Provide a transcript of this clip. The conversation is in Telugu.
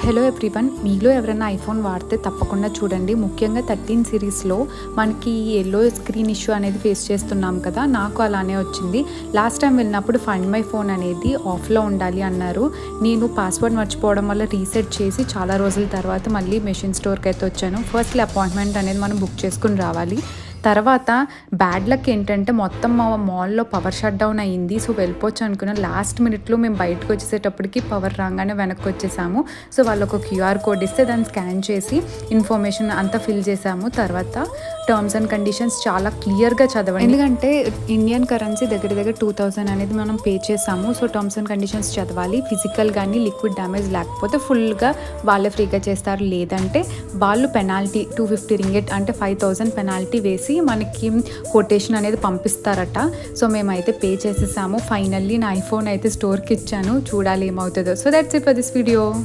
హలో ఎవ్రీవన్, మీలో ఎవరైనా ఐఫోన్ వాడితే తప్పకుండా చూడండి. ముఖ్యంగా 13 సిరీస్లో మనకి ఎల్లో స్క్రీన్ ఇష్యూ అనేది ఫేస్ చేస్తున్నాం కదా. నాకు అలానే వచ్చింది. లాస్ట్ టైం వెళ్ళినప్పుడు ఫైండ్ మై ఫోన్ అనేది ఆఫ్లో ఉండాలి అన్నారు. నేను పాస్వర్డ్ మర్చిపోవడం వల్ల రీసెట్ చేసి చాలా రోజుల తర్వాత మళ్ళీ మెషిన్ స్టోర్కి అయితే వచ్చాను. ఫస్ట్లీ అపాయింట్మెంట్ అనేది మనం బుక్ చేసుకుని రావాలి. తర్వాత బ్యాడ్ లక్ ఏంటంటే మొత్తం మా మాల్లో పవర్ షట్ డౌన్ అయ్యింది. సో వెళ్ళిపోవచ్చు అనుకున్నాం. లాస్ట్ మినిట్లో మేము బయటకు వచ్చేసేటప్పటికి పవర్ రాగానే వెనక్కి వచ్చేసాము. సో వాళ్ళు ఒక క్యూఆర్ కోడ్ ఇస్తే దాన్ని స్కాన్ చేసి ఇన్ఫర్మేషన్ అంతా ఫిల్ చేసాము. తర్వాత టర్మ్స్ అండ్ కండిషన్స్ చాలా క్లియర్గా చదవండి, ఎందుకంటే ఇండియన్ కరెన్సీ దగ్గర 2000 అనేది మనం పే చేసాము. సో టర్మ్స్ అండ్ కండిషన్స్ చదవాలి. ఫిజికల్ కానీ లిక్విడ్ డ్యామేజ్ లేకపోతే ఫుల్గా వాళ్ళే ఫ్రీగా చేస్తారు. లేదంటే వాళ్ళు పెనాల్టీ 250 రింగిట్ అంటే 5000 పెనాల్టీ వేసి మనకి కొటేషన్ అనేది పంపిస్తారట. సో మేమైతే పే చేసేసాము. ఫైనల్లీ నా ఐఫోన్ అయితే స్టోర్కి ఇచ్చాను. చూడాలి ఏమవుతుందో. So that's it for this video.